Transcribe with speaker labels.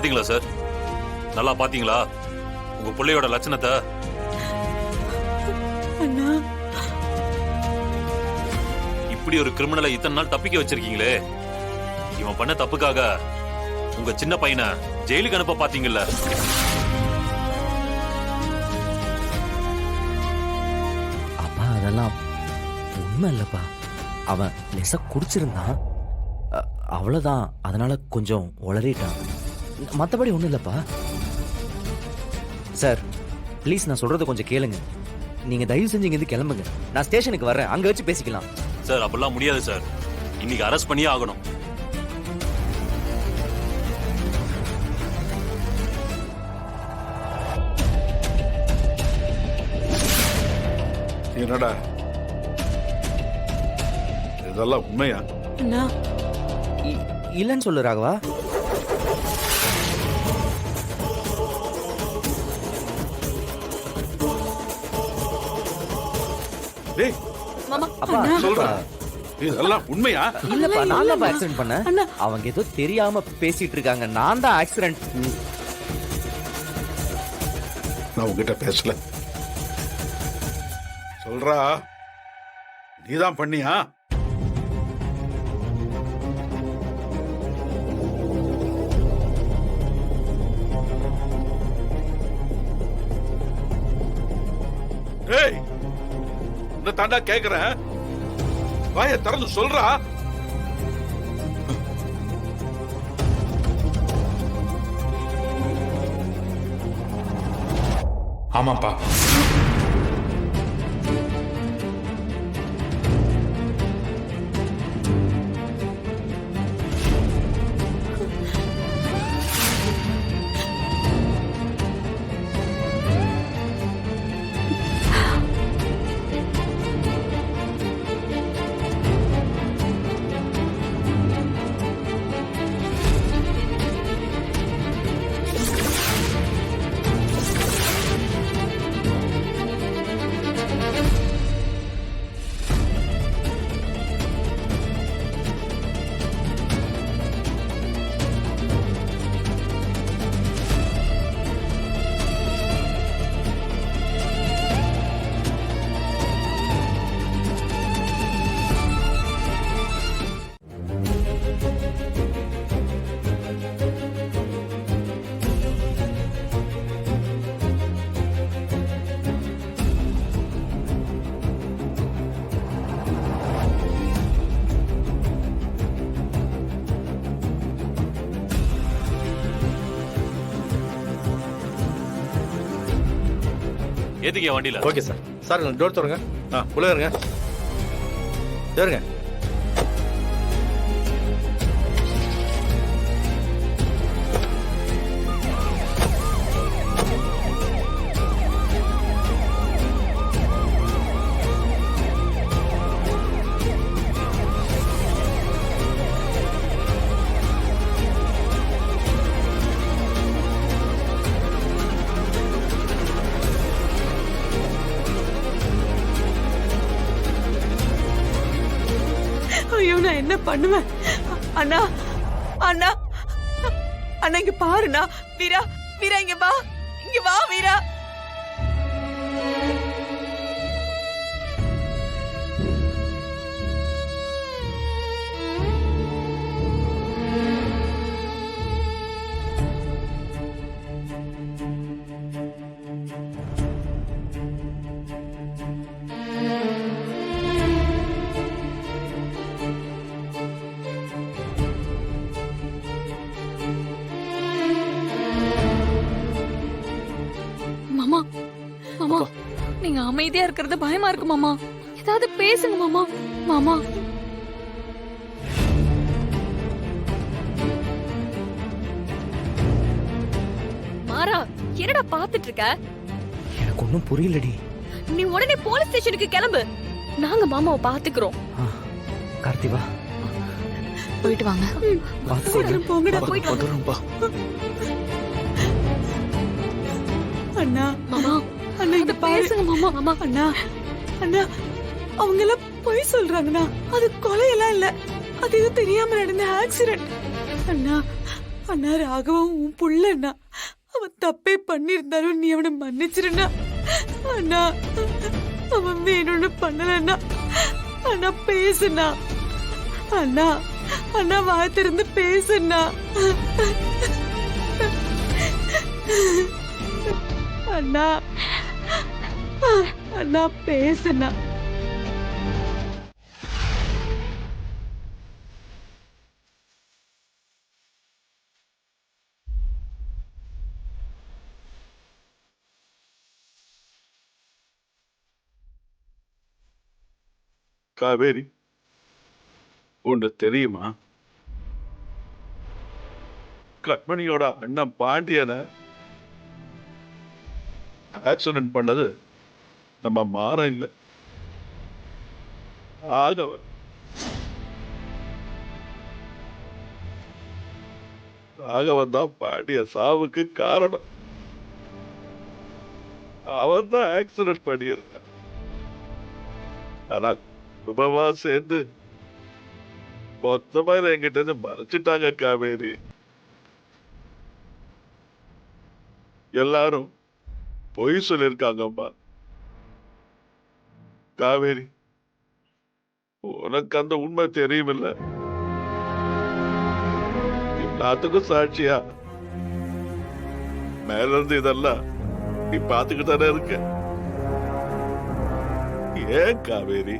Speaker 1: பாத்தீங்களா சார்? நல்லா பாத்தீங்களா உங்க பிள்ளையோட லட்சணத்தை?
Speaker 2: அண்ணா,
Speaker 1: இப்படி ஒரு கிரிமினலை இத்தனை நாள் தப்பிக்க வச்சிருக்கீங்களே. இவன் பண்ண தப்புக்காக உங்க சின்ன பையனை ஜெயிலுக்கு அனுப்ப பாத்தீங்கல்ல.
Speaker 3: அப்பா அதெல்லாம் உண்மை இல்லப்பா. அவன் லேசா குடிச்சிருந்தான், அவ்வளவுதான். அதனால கொஞ்சம் உளறிட்டான், மற்றபடி ஒன்றும் இல்லப்பா. சார் ப்ளீஸ், நான் சொல்றதை கொஞ்சம் கேளுங்க. நீங்க தயவு செஞ்சு இங்கிருந்து கிளம்புங்க. நான் ஸ்டேஷனுக்கு வர்றேன், அங்க வச்சு பேசிக்கலாம்.
Speaker 1: சார் அப்படிலாம் முடியாது சார். இன்னைக்கு அரெஸ்ட் பண்ணியே ஆகணும்.
Speaker 4: என்னடா இதெல்லாம் உண்மையா?
Speaker 2: அண்ணா,
Speaker 3: இல்லைன்னு சொல்லு ராகவா.
Speaker 4: டேய்
Speaker 2: மாமா,
Speaker 3: அப்பா
Speaker 2: அண்ணா,
Speaker 4: சொல்றா, இதெல்லாம் உண்மையா?
Speaker 3: இல்லப்பா, நான் தான்
Speaker 2: இல்ல.
Speaker 3: ஆக்சிடென்ட் பண்ணேன்.
Speaker 2: அண்ணா.
Speaker 3: அவங்க ஏதோ தெரியாம பேசிட்டு இருக்காங்க. நான் தான் ஆக்சிடென்ட்.
Speaker 4: நான் உங்ககிட்ட பேசல. சொல்றா, நீதான் பண்ணியா? டேய், இந்த தாண்டா கேக்குறேன், வாயை திறந்து சொல்றா.
Speaker 5: ஆமாப்பா.
Speaker 1: ஏத்துக்க வண்டியில.
Speaker 6: Okay sir. சார் டோர் திறங்க. உள்ள இருங்க. ஏறுங்க.
Speaker 2: ஐயோ, நான் என்ன பண்ணுவேன்? அண்ணா, அண்ணா, அண்ணா, இங்க பாருண்ணா. வீரா, வீரா, இங்க வா, இங்க வா வீரா.
Speaker 7: மாமா, மாமா, நீங்க அமைதியா இருக்கிறது பயமா இருக்கு மாமா. ஏதாவது பேசுங்க மாமா. மாமா, மாறா, என்னடா பாத்துட்டு இருக்க?
Speaker 3: எனக்கு ஒன்றும் புரியலடி.
Speaker 7: நீ உடனே போலீஸ் ஸ்டேஷனுக்கு கிளம்பு. நாங்க மாமாவை பாத்துக்கிறோம்.
Speaker 3: கார்த்திவா,
Speaker 7: போயிட்டு வாங்க.
Speaker 2: சீக்கிரம் போங்கடா.
Speaker 7: போயிட்டு வாங்க.
Speaker 2: அண்ணா,
Speaker 7: மாமா,
Speaker 2: அண்ணா, இங்க பாரு.
Speaker 7: பேசுங்க மாமா. மாமா,
Speaker 2: அண்ணா, அண்ணா, அவங்க எல்லாம் பொய் சொல்றாங்கண்ணா. அது கொலையெல்லாம் இல்ல, அது இது தெரியாம நடந்த ஆக்சிடென்ட். அண்ணா, அண்ணா ராகவன் உன் புள்ளண்ணா. அவன் தப்பே பண்ணியிருந்தாலும் நீ அவனை மன்னிச்சிருண்ணா. அண்ணா அவன் வேணும்னு பண்ணலண்ணா. அண்ணா பேசுண்ணா. அண்ணா அண்ணா வாய் திறந்து பேசுண்ணா. அண்ணா அண்ணா பேசுண்ணா.
Speaker 4: காவேரி உன்னை தெரியுமா? கண்மணியோட அண்ணன் பாண்டியனை ஆக்சிடென்ட் பண்ணது நம்ம மாறன் இல்லை, ஆகவன். ஆகவன் தான் பாண்டிய சாவுக்கு காரணம். அவன் தான் ஆக்சிடென்ட் பண்ணியிருக்கான். ஆனா குடும்பமா சேர்ந்து மொத்தமா இதை என்கிட்ட இருந்து மறைச்சிட்டாங்க காவேரி. எல்லாரும் பொய் சொல்லியிருக்காங்கம்மா. காவேரி, உனக்கு அந்த உண்மை தெரியுமில்ல? எல்லாத்துக்கும் சாட்சியா மேல இருந்து இதெல்லாம் நீ பாத்துக்கிட்டு தானே இருக்க. ஏன் காவேரி